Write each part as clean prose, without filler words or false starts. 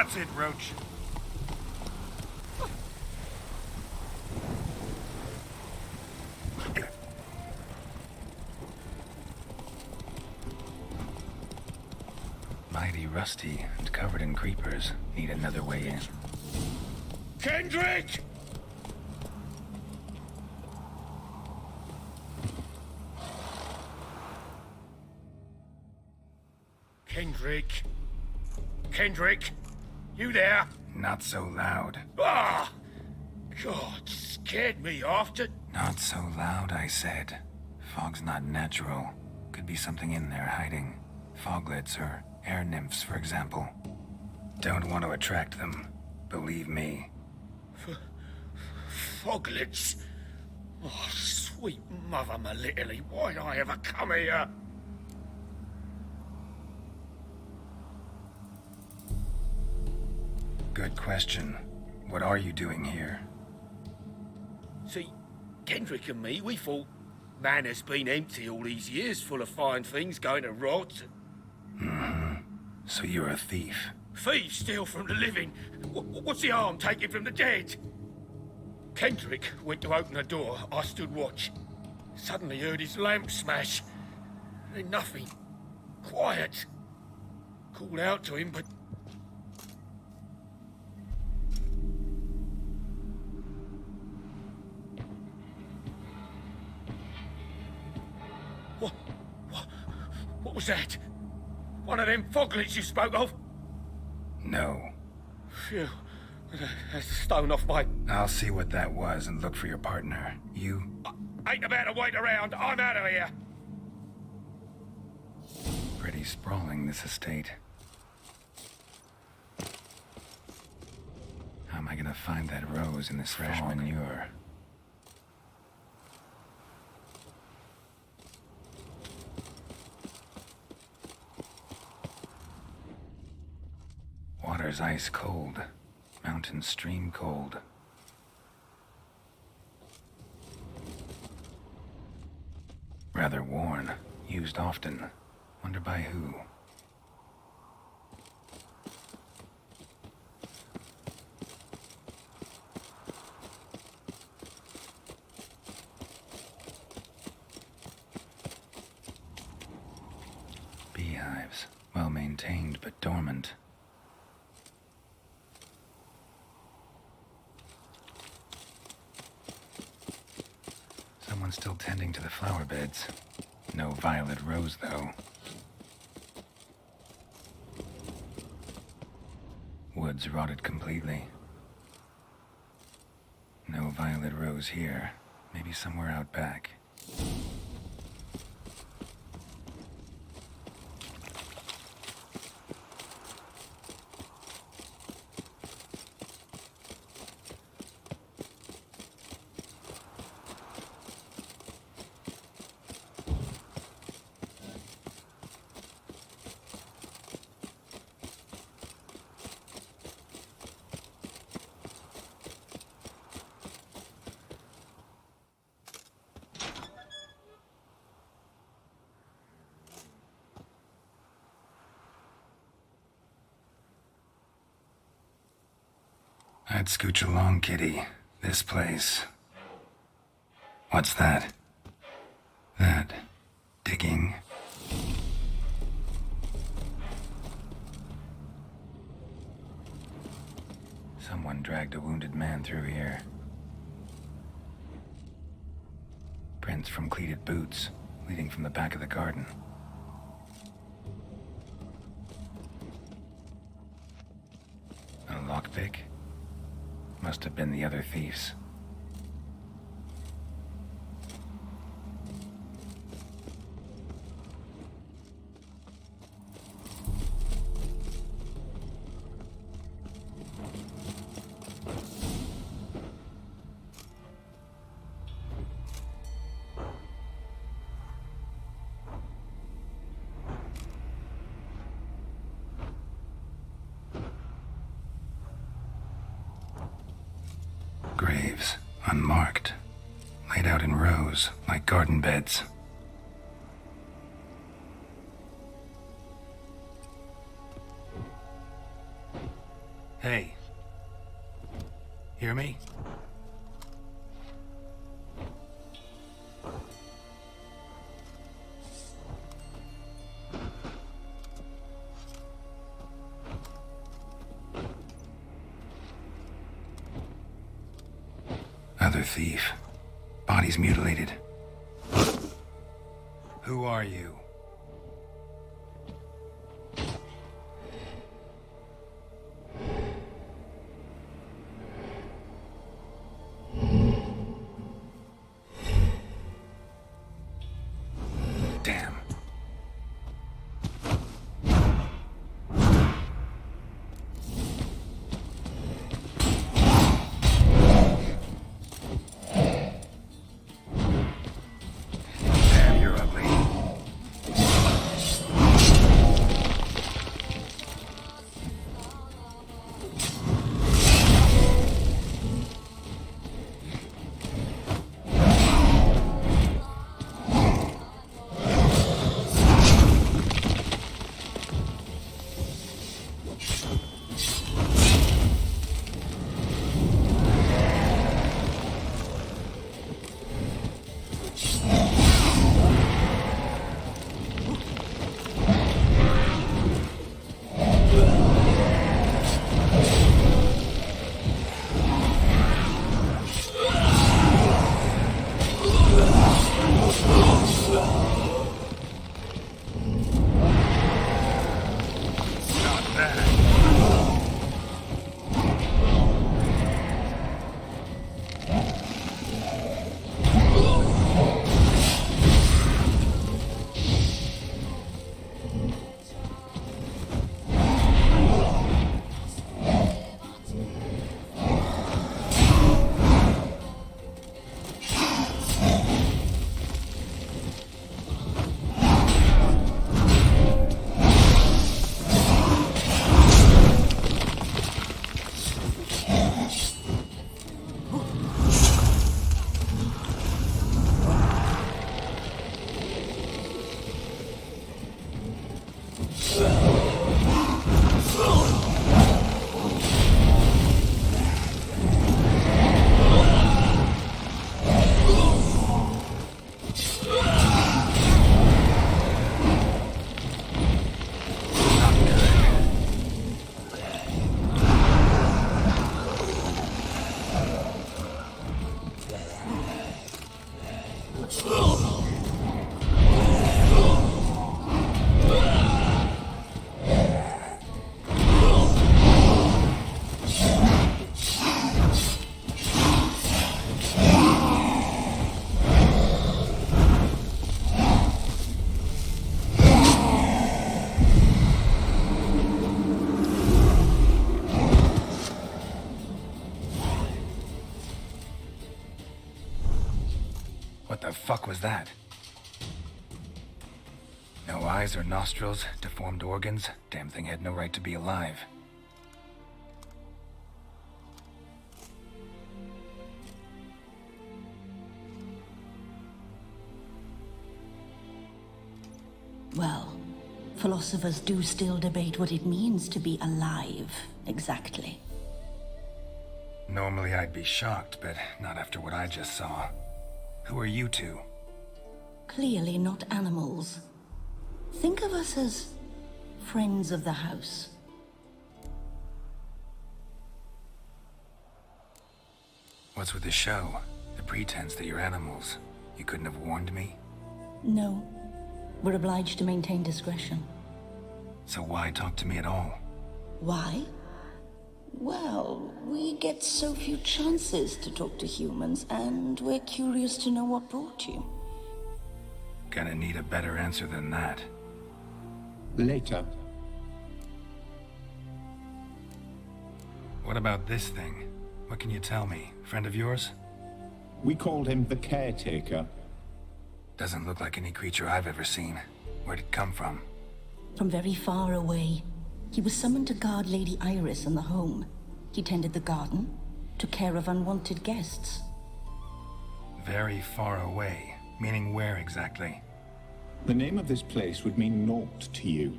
That's it, Roach. Mighty rusty and covered in creepers. Need another way in. Kendrick! Kendrick? Kendrick? You there? Not so loud. Ah! God, scared me after... Not so loud, I said. Fog's not natural. Could be something in there hiding. Foglets or air nymphs, for example. Don't want to attract them. Believe me. Foglets? Oh, sweet mother, my little, why'd I ever come here? Good question. What are you doing here? See, Kendrick and me, we thought man has been empty all these years, full of fine things going to rot. So you're a thief? Thieves steal from the living. What's the harm taken from the dead? Kendrick went to open the door. I stood watch. Suddenly heard his lamp smash. Then nothing. Quiet. Called out to him, but... What was that? One of them foglets you spoke of? No. Phew. That's a stone off my... I'll see what that was and look for your partner. You... Ain't about to wait around. I'm out of here. Pretty sprawling, this estate. How am I gonna find that rose in this fresh manure? Water's ice cold. Mountain stream cold. Rather worn. Used often. Wonder by who? Beehives. Well maintained but dormant. Someone's still tending to the flower beds. No violet rose, though. Woods rotted completely. No violet rose here. Maybe somewhere out back. I'd scooch along, kitty. This place. What's that? That. Digging. Someone dragged a wounded man through here. Prints from cleated boots, leading from the back of the garden. A lockpick? Must have been the other thieves. Graves, unmarked, laid out in rows like garden beds. Hey. Hear me? Other thief. Body's mutilated. Who are you? Damn. Damn, you're ugly. Not bad. Not good. What the fuck was that? No eyes or nostrils, deformed organs. Damn thing had no right to be alive. Well, philosophers do still debate what it means to be alive, exactly. Normally I'd be shocked, but not after what I just saw. Who are you two? Clearly not animals. Think of us as friends of the house. What's with the show? The pretense that you're animals. You couldn't have warned me? No, we're obliged to maintain discretion. So why talk to me at all? Why? Well, we get so few chances to talk to humans, and we're curious to know what brought you. Gonna need a better answer than that. Later. What about this thing? What can you tell me? Friend of yours? We called him the Caretaker. Doesn't look like any creature I've ever seen. Where'd it come from? From very far away. He was summoned to guard Lady Iris in the home. He tended the garden, took care of unwanted guests. Very far away. Meaning where exactly? The name of this place would mean naught to you.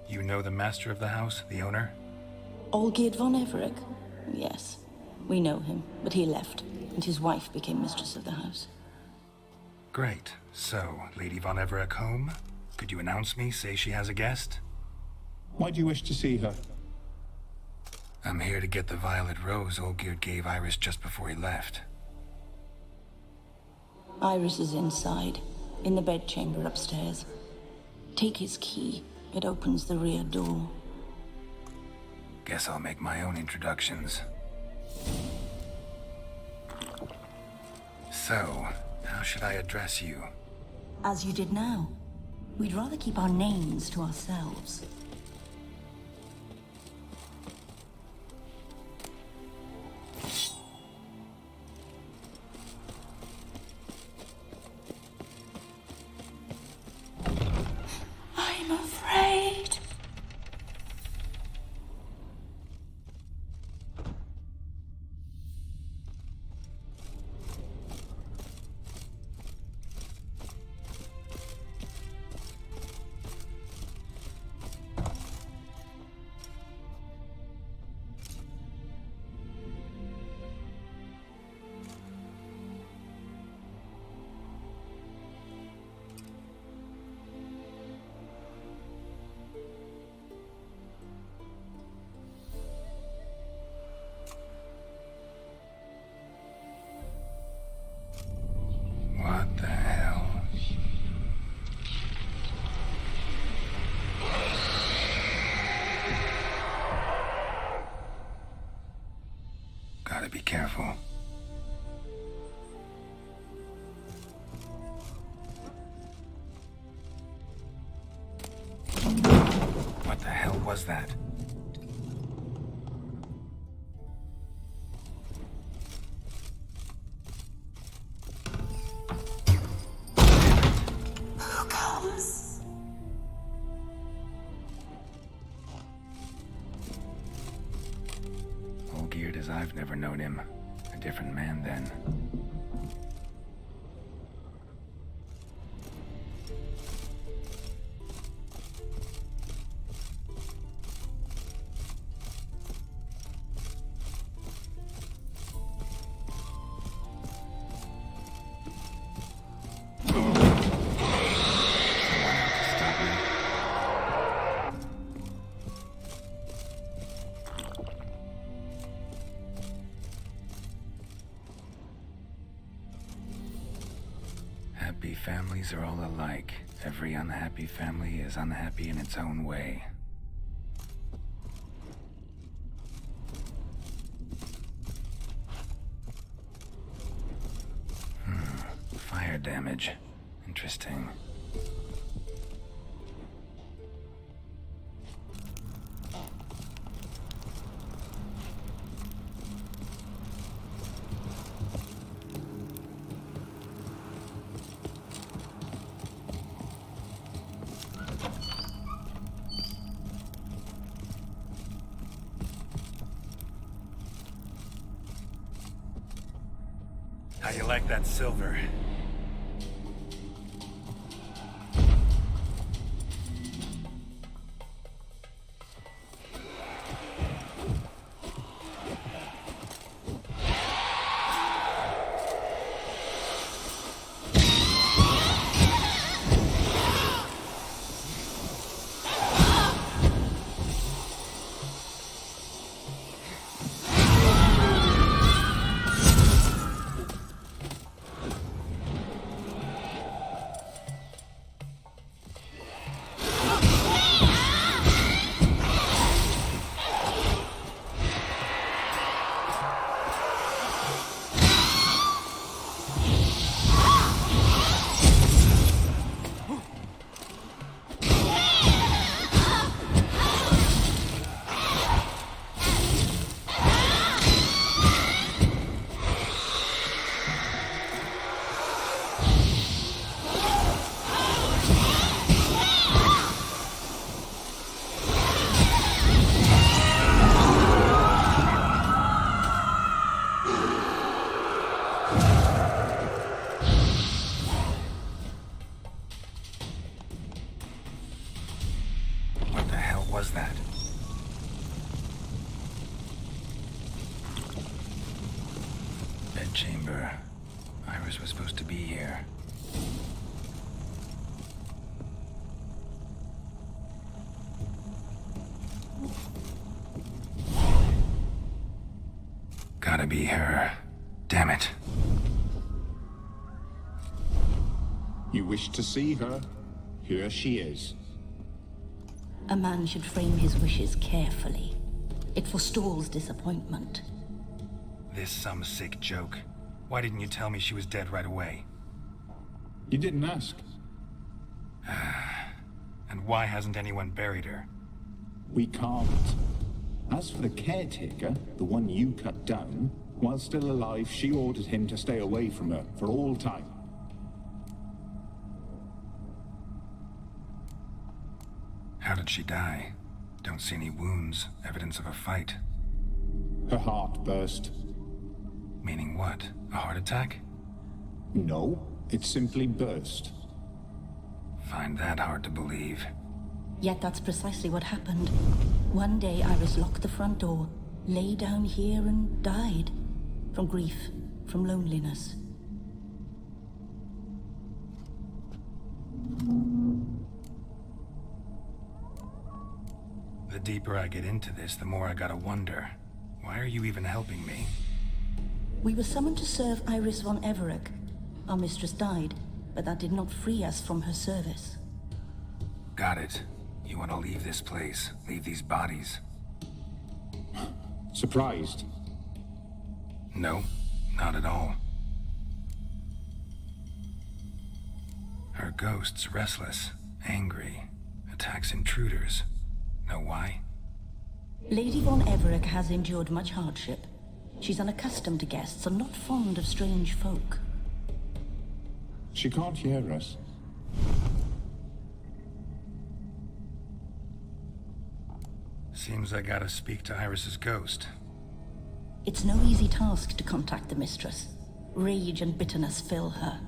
You know the master of the house, the owner? Olgierd von Everec? Yes. We know him, but he left, and his wife became mistress of the house. Great. So, Lady von Everec home? Could you announce me, say she has a guest? Why do you wish to see her? I'm here to get the violet rose Olgierd gave Iris just before he left. Iris is inside, in the bedchamber upstairs. Take his key. It opens the rear door. Guess I'll make my own introductions. So, how should I address you? As you did now. We'd rather keep our names to ourselves. I'm afraid. What the hell? Gotta be careful. What the hell was that? Who comes? Olgierd as I've never known him. A different man then. Happy families are all alike. Every unhappy family is unhappy in its own way. Fire damage. Interesting. How you like that silver? be here. Gotta be her. Damn it. You wish to see her? Here she is. A man should frame his wishes carefully. It forestalls disappointment. This some sick joke. Why didn't you tell me she was dead right away? You didn't ask. And why hasn't anyone buried her? We can't. As for the caretaker, the one you cut down, while still alive, she ordered him to stay away from her for all time. How did she die? Don't see any wounds, evidence of a fight. Her heart burst. Meaning what? A heart attack? No, it simply burst. Find that hard to believe. Yet that's precisely what happened. One day Iris locked the front door, lay down here and died. From grief, from loneliness. The deeper I get into this, the more I gotta wonder. Why are you even helping me? We were summoned to serve Iris von Everec. Our mistress died, but that did not free us from her service. Got it. You want to leave this place, leave these bodies? Surprised? No, not at all. Her ghost's restless, angry, attacks intruders. Know why? Lady von Everec has endured much hardship. She's unaccustomed to guests and not fond of strange folk. She can't hear us. Seems I gotta speak to Iris's ghost. It's no easy task to contact the mistress. Rage and bitterness fill her.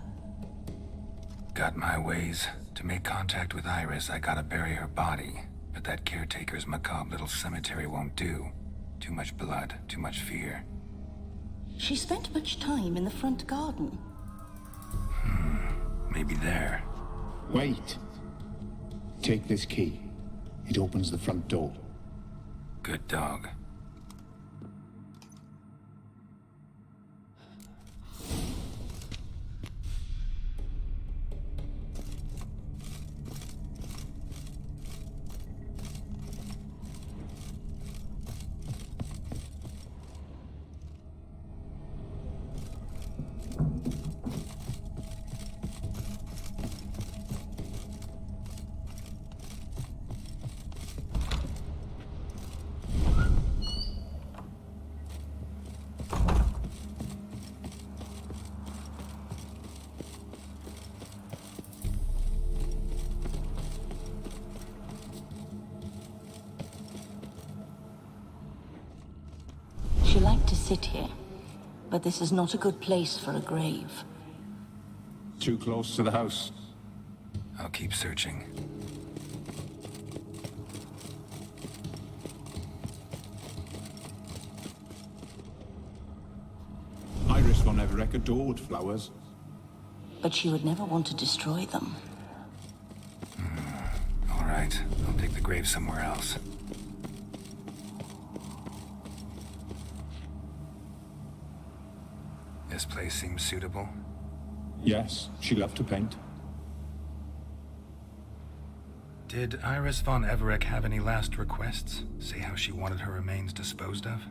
Got my ways. To make contact with Iris, I gotta bury her body. But that caretaker's macabre little cemetery won't do. Too much blood, too much fear. She spent much time in the front garden. Maybe there. Wait. Take this key. It opens the front door. Good dog. She liked to sit here, but this is not a good place for a grave. Too close to the house. I'll keep searching. Iris von Everec adored flowers. But she would never want to destroy them. All right, I'll take the grave somewhere else. This place seems suitable. Yes, she loved to paint. Did Iris von Everec have any last requests? Say how she wanted her remains disposed of?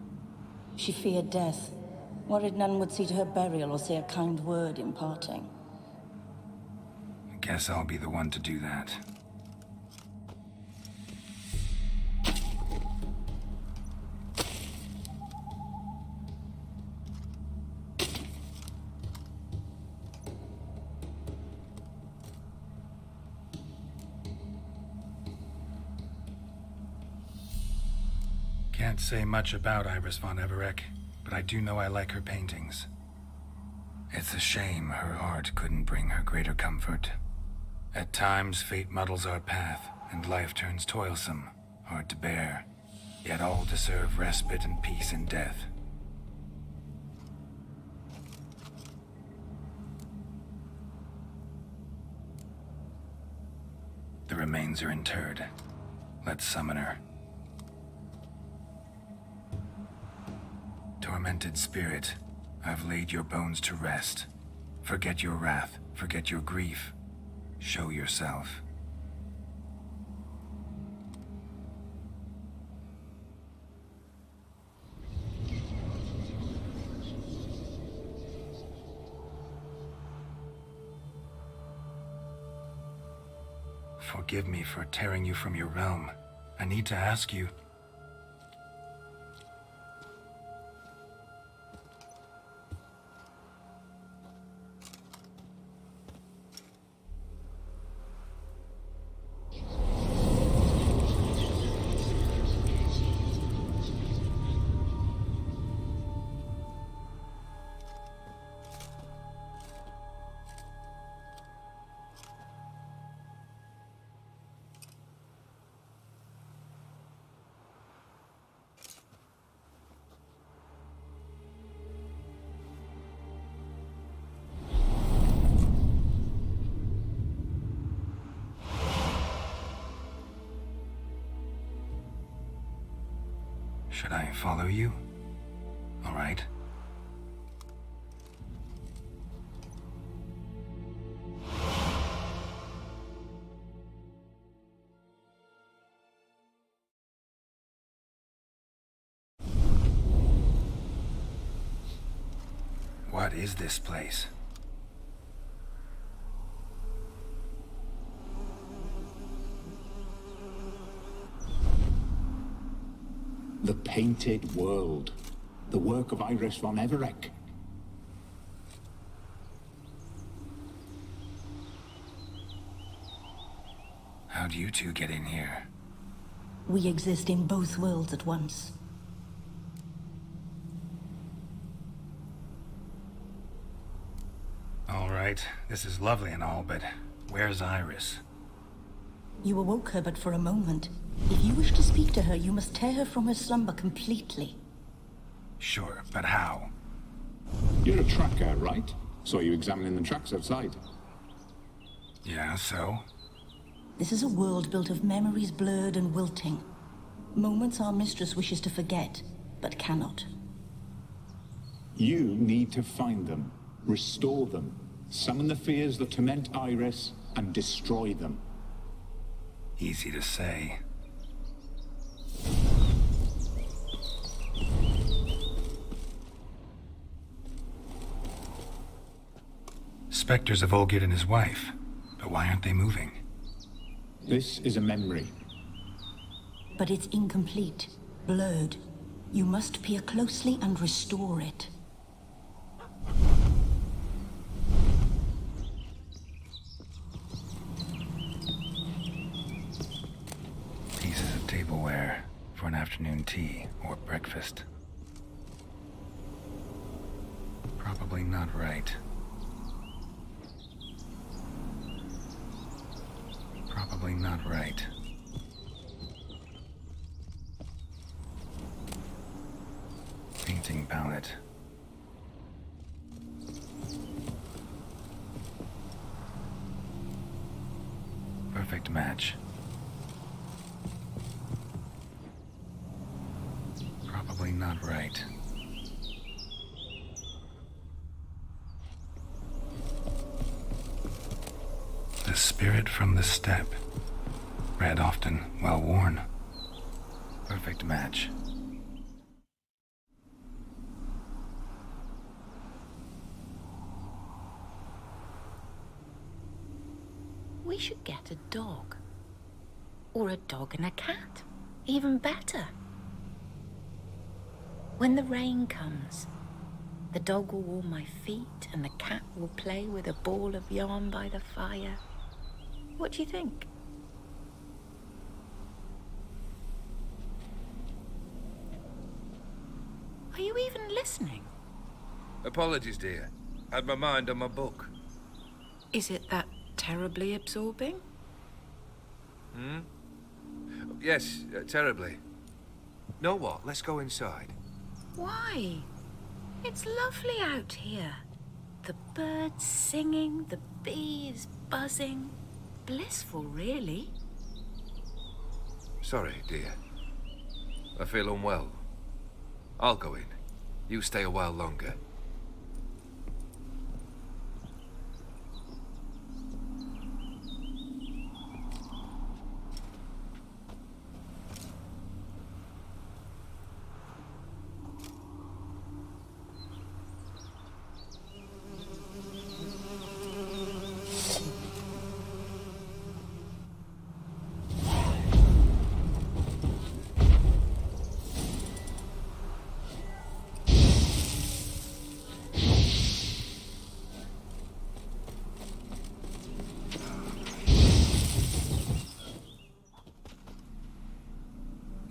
She feared death, worried none would see to her burial or say a kind word in parting. Guess I'll be the one to do that. Can't say much about Iris von Everec, but I do know I like her paintings. It's a shame her art couldn't bring her greater comfort. At times, fate muddles our path, and life turns toilsome, hard to bear. Yet all deserve respite and peace in death. the remains are interred. Let's summon her. Tormented spirit, I've laid your bones to rest. Forget your wrath, forget your grief. Show yourself. Forgive me for tearing you from your realm. I need to ask you. Should I follow you? All right. What is this place? The Painted World. The work of Iris von Everec. How'd you two get in here? We exist in both worlds at once. All right, this is lovely and all, but where's Iris? You awoke her but for a moment. If you wish to speak to her, you must tear her from her slumber completely. Sure, but how? You're a tracker, right? Saw you examining the tracks outside. Yeah, so? This is a world built of memories blurred and wilting. Moments our mistress wishes to forget, but cannot. You need to find them, restore them, summon the fears that torment Iris, and destroy them. Easy to say. Spectres of Olgierd and his wife. But why aren't they moving? This is a memory. But it's incomplete, blurred. You must peer closely and restore it. Pieces of tableware for an afternoon tea or breakfast. Probably not right. Probably not right. Painting palette. Perfect match. Probably not right. The spirit from the steppe. Red often, well worn. Perfect match. We should get a dog. Or a dog and a cat. Even better. When the rain comes, the dog will warm my feet and the cat will play with a ball of yarn by the fire. What do you think? Are you even listening? Apologies, dear. Had my mind on my book. Is it that terribly absorbing? Yes, terribly. Know what? Let's go inside. Why? It's lovely out here. The birds singing, the bees buzzing. Blissful, really. Sorry, dear. I feel unwell. I'll go in. You stay a while longer.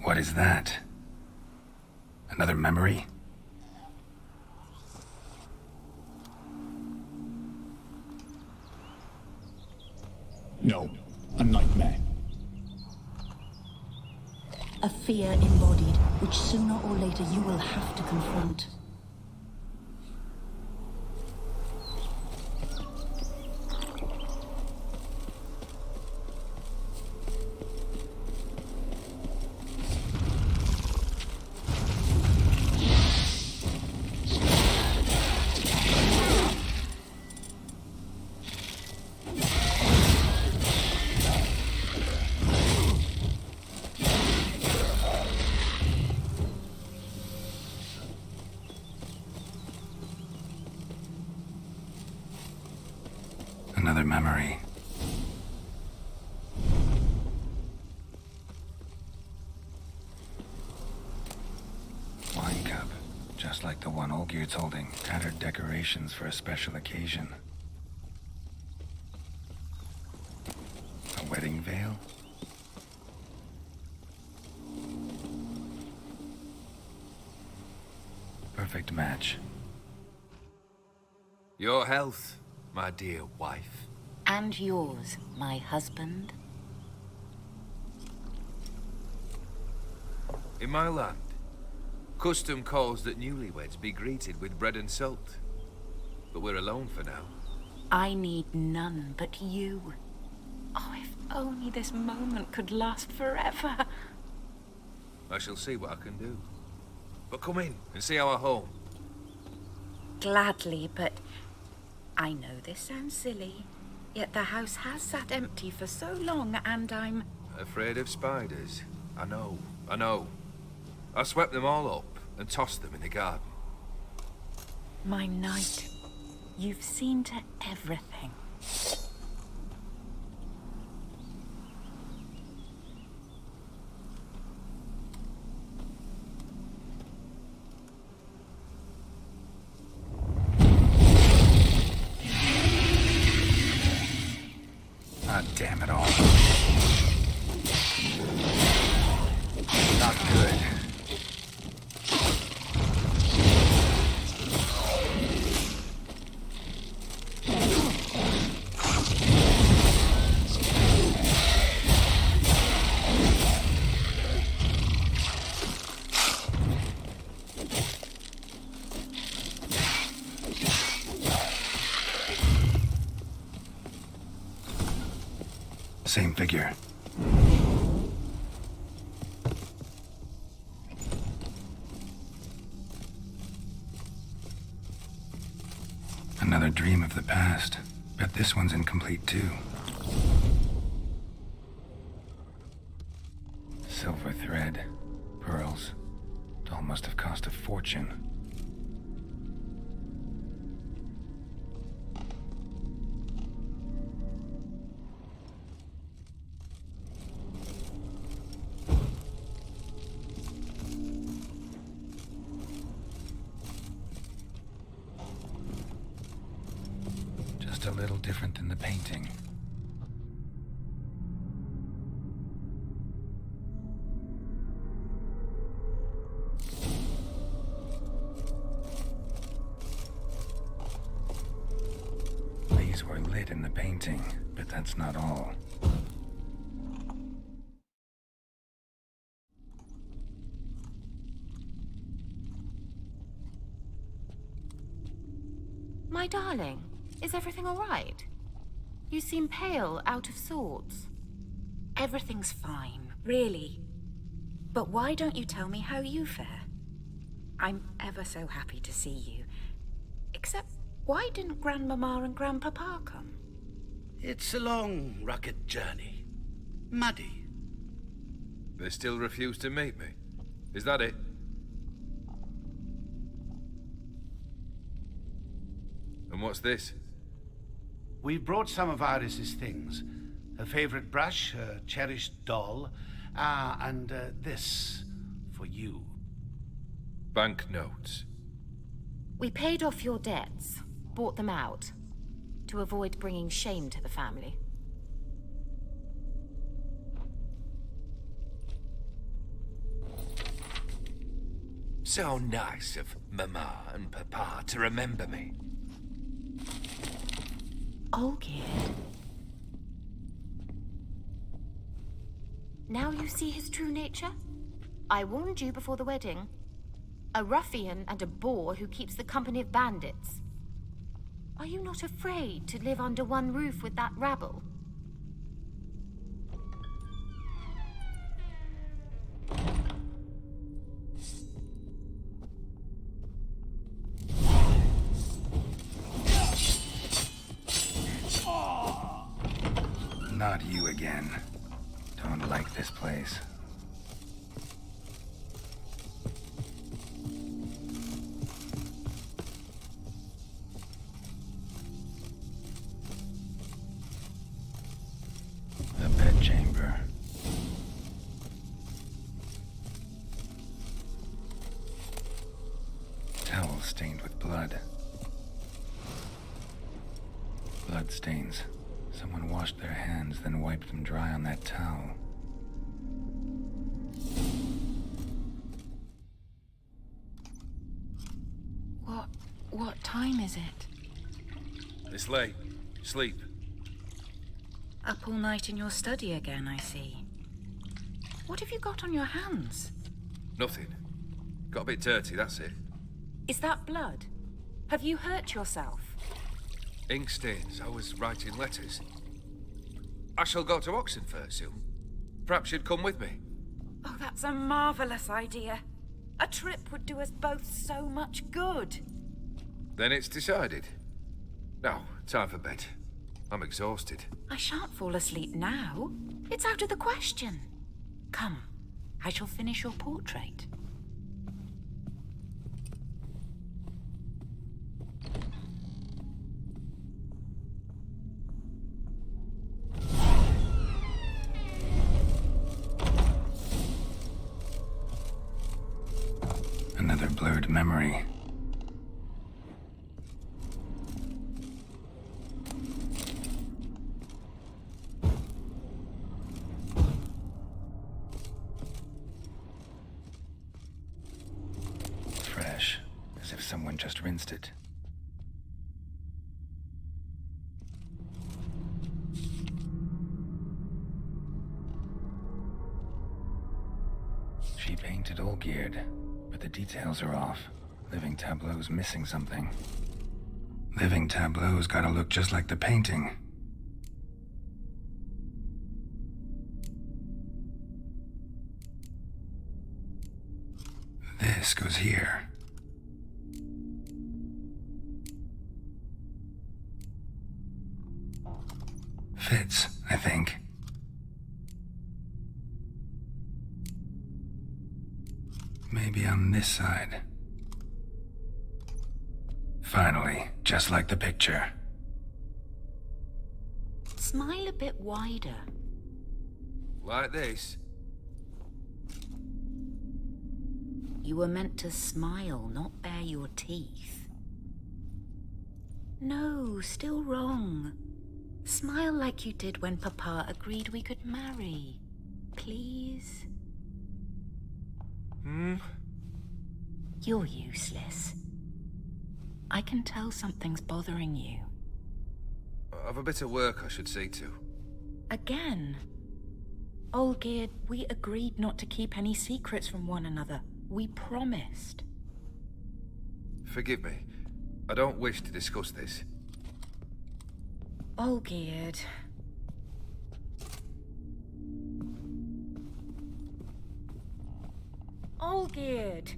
What is that? Another memory? No, a nightmare. A fear embodied, which sooner or later you will have to confront. Another memory. Wine cup, just like the one Olgierd's holding. Tattered decorations for a special occasion. A wedding veil? Perfect match. Your health, my dear wife. And yours, my husband. In my land, custom calls that newlyweds be greeted with bread and salt. But we're alone for now. I need none but you. Oh, if only this moment could last forever. I shall see what I can do. But come in and see our home. Gladly, but I know this sounds silly, yet the house has sat empty for so long, and I'm... Afraid of spiders? I know. I swept them all up and tossed them in the garden. My knight, you've seen to everything. Ah, damn it all. Not good. Same figure. Another dream of the past. Bet this one's incomplete too. Silver thread, pearls. Doll must have cost a fortune. A little different than the painting. These were lit in the painting, but that's not all. My darling, is everything all right? You seem pale, out of sorts. Everything's fine, really. But why don't you tell me how you fare? I'm ever so happy to see you. Except, why didn't Grandmama and Grandpapa come? It's a long, rugged journey. Muddy. They still refuse to meet me. Is that it? And what's this? We brought some of Iris's things. Her favorite brush, her cherished doll, and this for you. Banknotes. We paid off your debts, bought them out, to avoid bringing shame to the family. So nice of Mama and Papa to remember me. Olgierd. Now you see his true nature? I warned you before the wedding. A ruffian and a boor who keeps the company of bandits. Are you not afraid to live under one roof with that rabble? Not you again. Don't like this place. A bedchamber. Towel stained with blood. Blood stains. Someone washed their hands, then wiped them dry on that towel. What time is it? It's late. Sleep. Up all night in your study again, I see. What have you got on your hands? Nothing. Got a bit dirty, that's it. Is that blood? Have you hurt yourself? Ink stains. I was writing letters. I shall go to Oxenfurt soon. Perhaps you'd come with me. Oh, that's a marvelous idea. A trip would do us both so much good. Then it's decided. Now, time for bed. I'm exhausted. I shan't fall asleep now. It's out of the question. Come, I shall finish your portrait. Another blurred memory. Fresh, as if someone just rinsed it. She painted Olgierd, but the details are off. Living Tableau's missing something. Living Tableau's gotta look just like the painting. This goes here. Fits, I think. Maybe on this side. Finally, just like the picture. Smile a bit wider. Like this? You were meant to smile, not bare your teeth. No, still wrong. Smile like you did when Papa agreed we could marry. Please? You're useless. I can tell something's bothering you. I've a bit of work I should see to. Again. Olgierd, we agreed not to keep any secrets from one another. We promised. Forgive me. I don't wish to discuss this. Olgierd. Olgierd.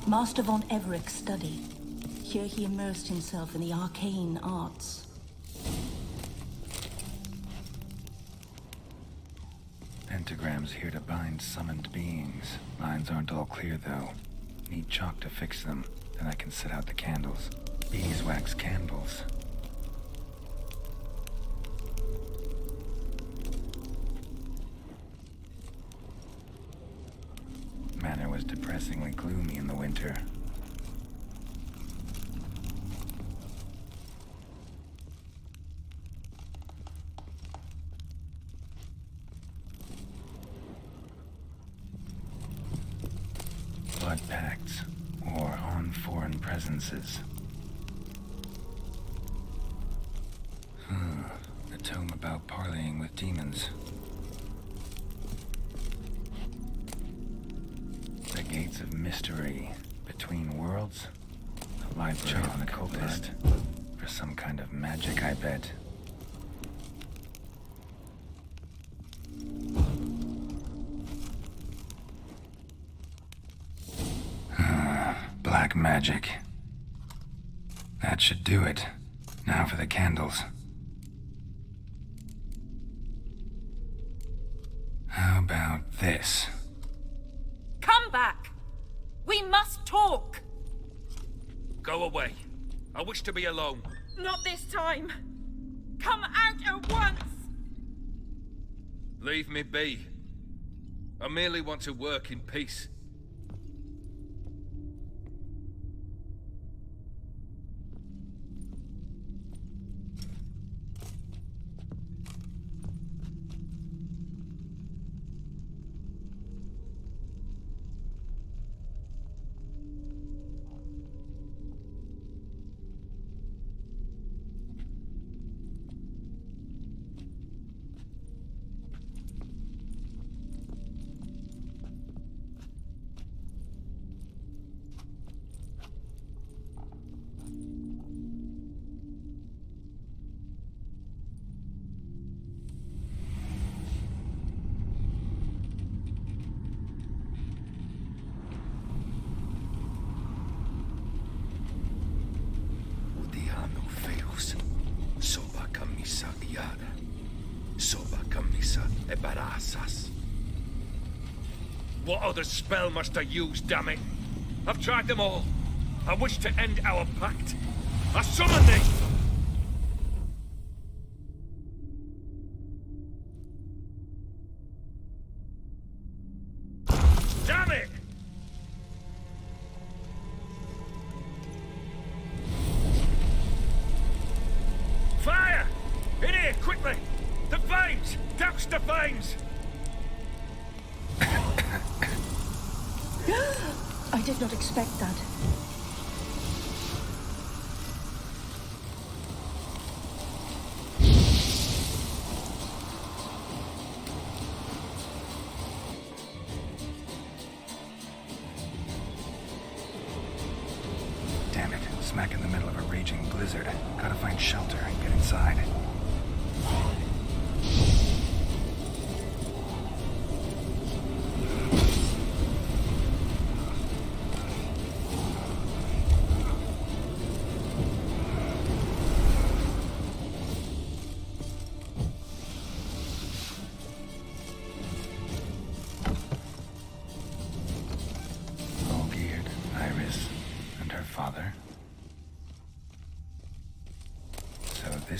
Master von Everec's study. Here he immersed himself in the arcane arts. Pentagrams here to bind summoned beings. Lines aren't all clear, though. Need chalk to fix them, then I can set out the candles. Beeswax candles. Manor was depressingly gloomy in the winter. Blood pacts, or on foreign presences. A tome about parleying with demons. The gates of mystery between worlds. A library of an occultist. For some kind of magic, I bet. Black magic. That should do it. Now for the candles. How about this? Come back! We must talk! Go away. I wish to be alone. Not this time! Come out at once! Leave me be. I merely want to work in peace. What other spell must I use, damn it? I've tried them all. I wish to end our pact. I summon thee! Damn it! Fire! In here, quickly! The flames! Douse the flames! I did not expect that. Damn it, smack in the middle of a raging blizzard. Gotta find shelter and get inside.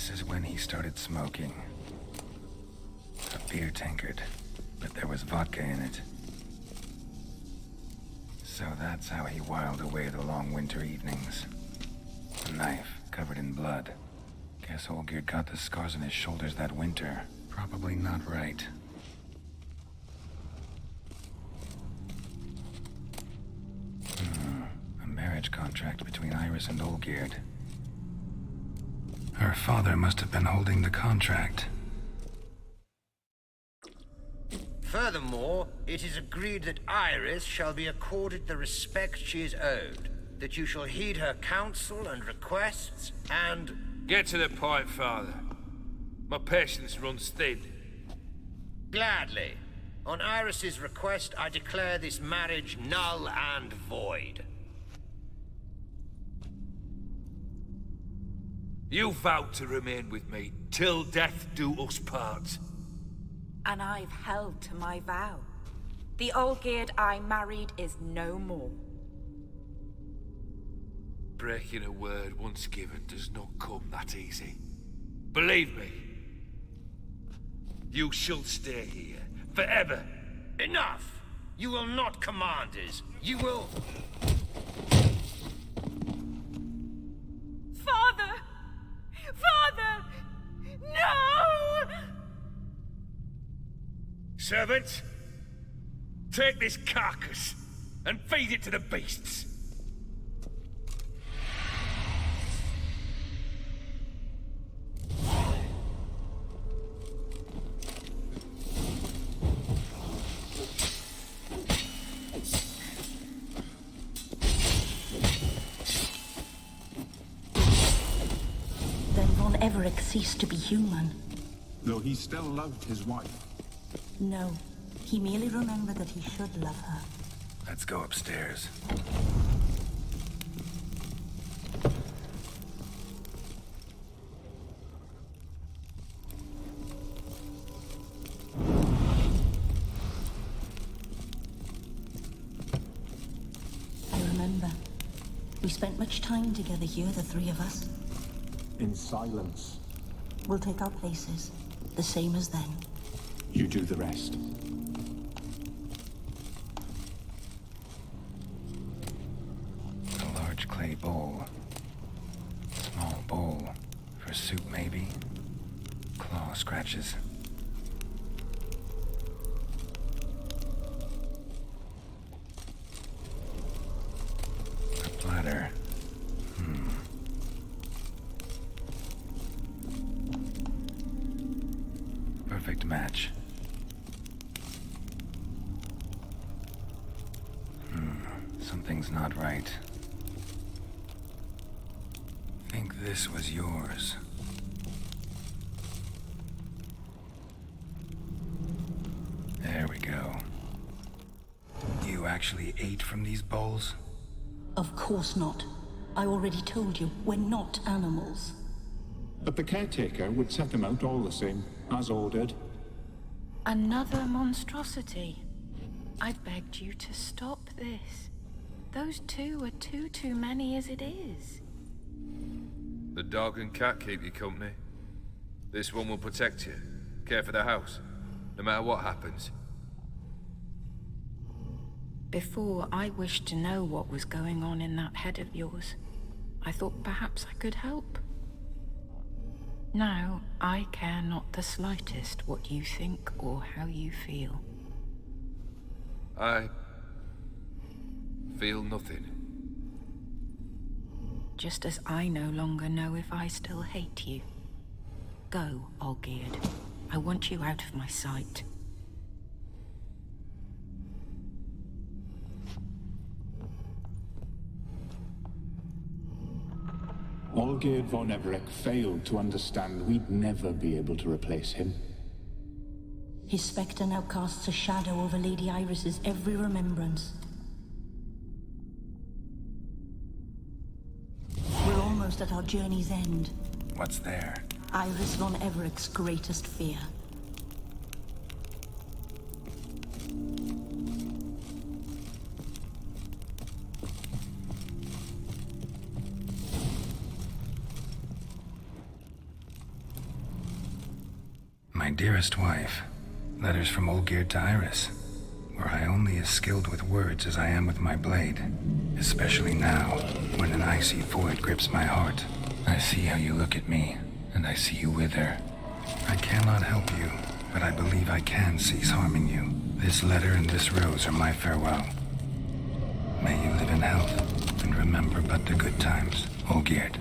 This is when he started smoking. A beer tankard, but there was vodka in it. So that's how he whiled away the long winter evenings. A knife covered in blood. Guess Olgierd got the scars on his shoulders that winter. Probably not right. A marriage contract between Iris and Olgierd. Her father must have been holding the contract. Furthermore, it is agreed that Iris shall be accorded the respect she is owed, that you shall heed her counsel and requests, and... Get to the point, Father. My patience runs thin. Gladly. On Iris's request, I declare this marriage null and void. You vowed to remain with me till death do us part. And I've held to my vow. The Olgierd I married is no more. Breaking a word once given does not come that easy. Believe me. You shall stay here, forever. Enough! You will not command us. You will... Father! Father! No! Servant, take this carcass and feed it to the beasts. Everec ceased to be human. Though he still loved his wife. No, he merely remembered that he should love her. Let's go upstairs. I remember. We spent much time together here, the three of us. In silence. We'll take our places, the same as then. You do the rest. A large clay bowl. Small bowl. For soup, maybe? Claw scratches. A platter. Perfect match. Something's not right. Think this was yours. There we go. You actually ate from these bowls? Of course not. I already told you, we're not animals. But the caretaker would set them out all the same, as ordered. Another monstrosity. I begged you to stop this. Those two are too many as it is. The dog and cat keep you company. This one will protect you, care for the house, no matter what happens. Before, I wished to know what was going on in that head of yours. I thought perhaps I could help. Now, I care not the slightest what you think or how you feel. I feel nothing. Just as I no longer know if I still hate you. Go, Olgierd. I want you out of my sight. Olgierd von Everec failed to understand we'd never be able to replace him. His spectre now casts a shadow over Lady Iris's every remembrance. We're almost at our journey's end. What's there? Iris von Everec's greatest fear. My dearest wife, letters from Olgierd to Iris, where I only as skilled with words as I am with my blade, especially now, when an icy void grips my heart. I see how you look at me, and I see you wither. I cannot help you, but I believe I can cease harming you. This letter and this rose are my farewell. May you live in health, and remember but the good times, Olgierd.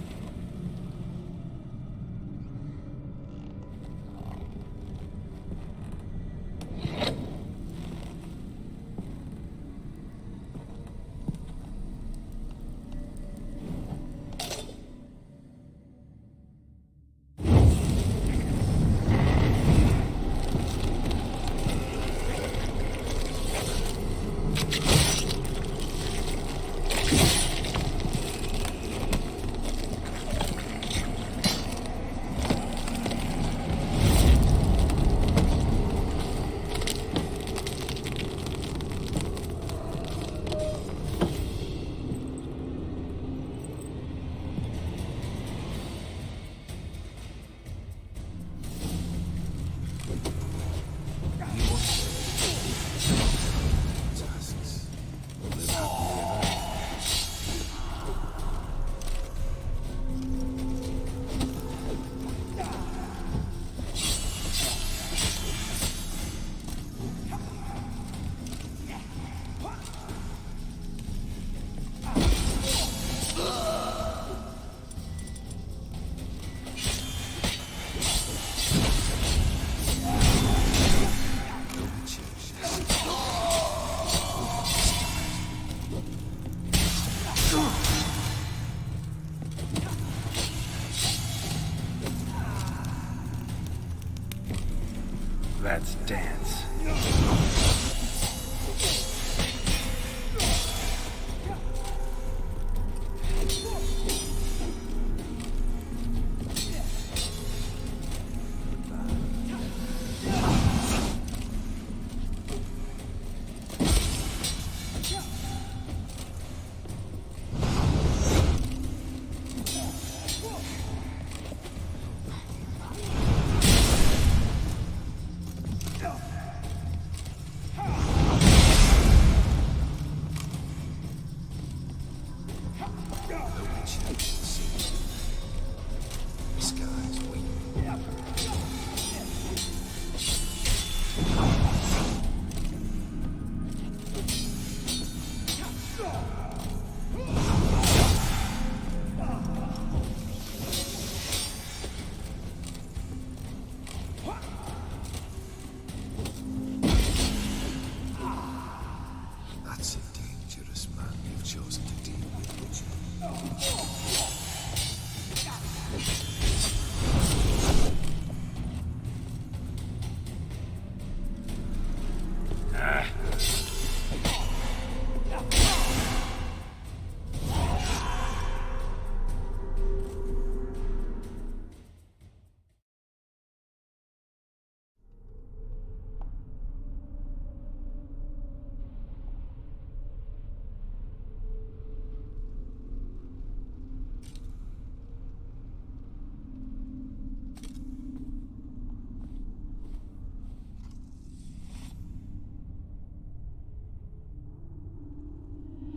Let's dance.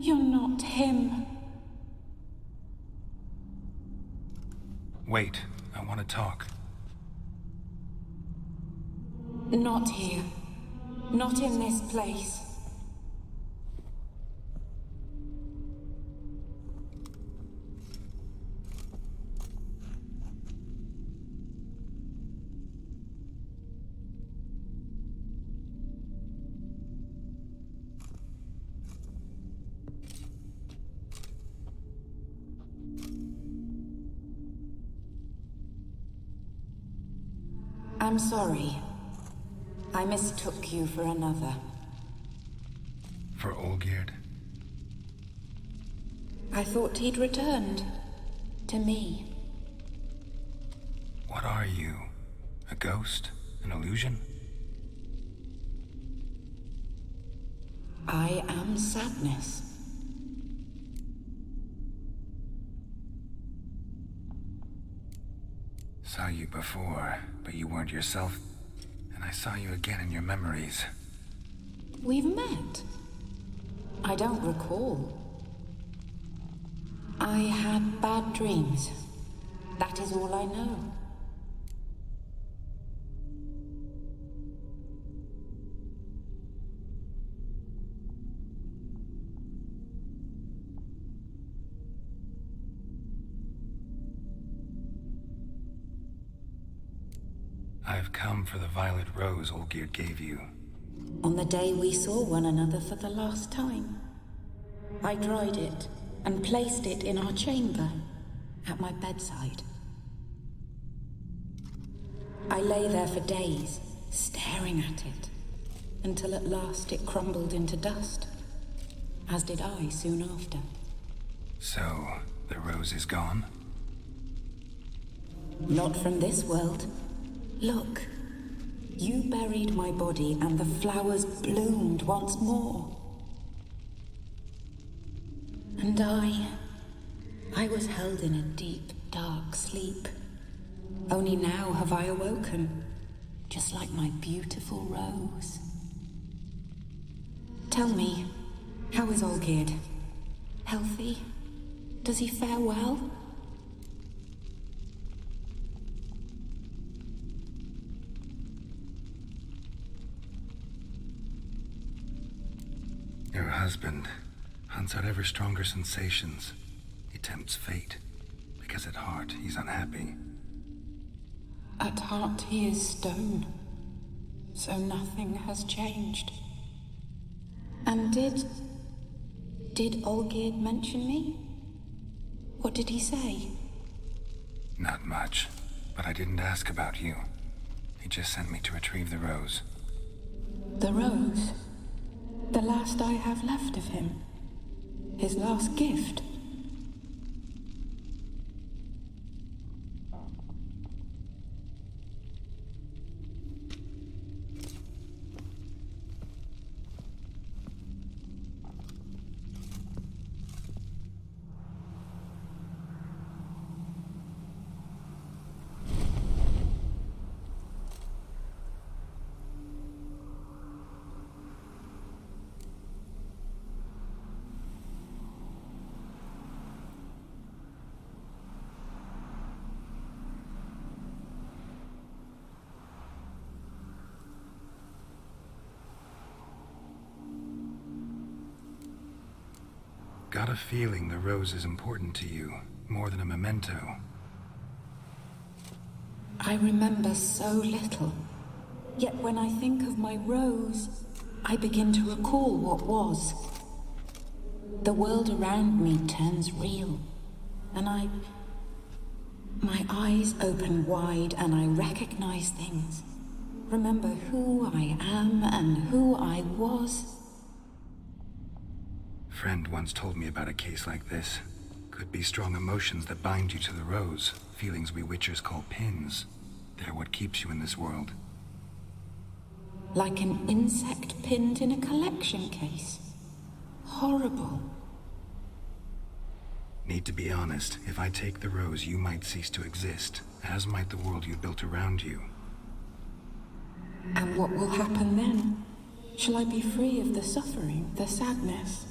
You're not him. Wait, I want to talk. Not here. Not in this place. I'm sorry. I mistook you for another. For Olgierd? I thought he'd returned. To me. What are you? A ghost? An illusion? I am sadness. Saw you before, but you weren't yourself. and I saw you again in your memories. We've met? I don't recall. I had bad dreams. That is all I know. I've come for the violet rose Olgierd gave you. On the day we saw one another for the last time, I dried it and placed it in our chamber at my bedside. I lay there for days, staring at it, until at last it crumbled into dust, as did I soon after. So, the rose is gone? Not from this world. Look, you buried my body and the flowers bloomed once more. And I was held in a deep, dark sleep. Only now have I awoken, just like my beautiful rose. Tell me, how is Olgierd? Healthy? Does he fare well? Your husband hunts out ever stronger sensations. He tempts fate, because at heart he's unhappy. At heart he is stone, so nothing has changed. And did Olgierd mention me? What did he say? Not much, but I didn't ask about you. He just sent me to retrieve the rose. The rose? The last I have left of him? His last gift? Got a feeling the rose is important to you, more than a memento. I remember so little. Yet when I think of my rose, I begin to recall what was. The world around me turns real, and my eyes open wide and I recognize things. Remember who I am and who I was. Friend once told me about a case like this. Could be strong emotions that bind you to the rose, feelings we witchers call pins. They're what keeps you in this world. Like an insect pinned in a collection case. Horrible. Need to be honest, if I take the rose, you might cease to exist, as might the world you built around you. And what will happen then? Shall I be free of the suffering, the sadness?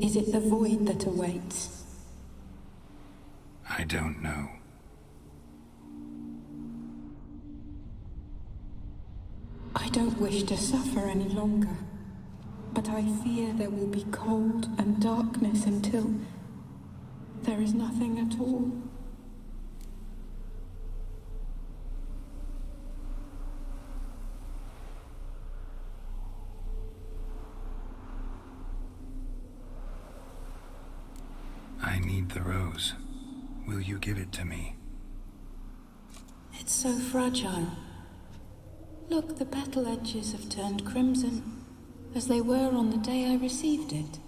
Is it the void that awaits? I don't know. I don't wish to suffer any longer, but I fear there will be cold and darkness until there is nothing at all. I need the rose. Will you give it to me? It's so fragile. Look, the petal edges have turned crimson, as they were on the day I received it.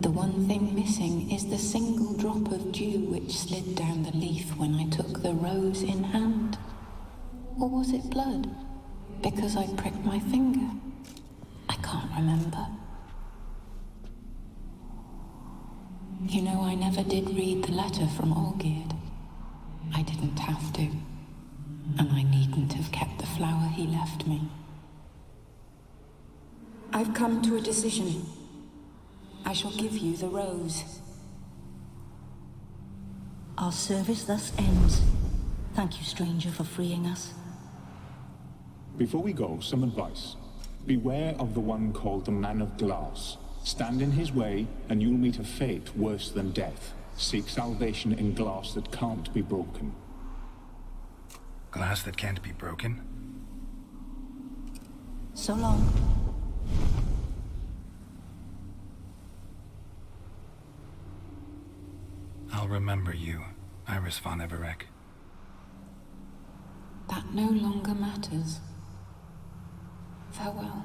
The one thing missing is the single drop of dew which slid down the leaf when I took the rose in hand. Or was it blood? Because I pricked my finger? I can't remember. You know, I never did read the letter from Olgierd. I didn't have to. And I needn't. he left me. I've come to a decision. I shall give you the rose. Our service thus ends. Thank you, stranger, for freeing us. Before we go, some advice. Beware of the one called the Man of Glass. Stand in his way, and you'll meet a fate worse than death. Seek salvation in glass that can't be broken. Glass that can't be broken? So long. I'll remember you, Iris von Everec. That no longer matters. Farewell.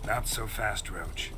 Not so fast, Roach.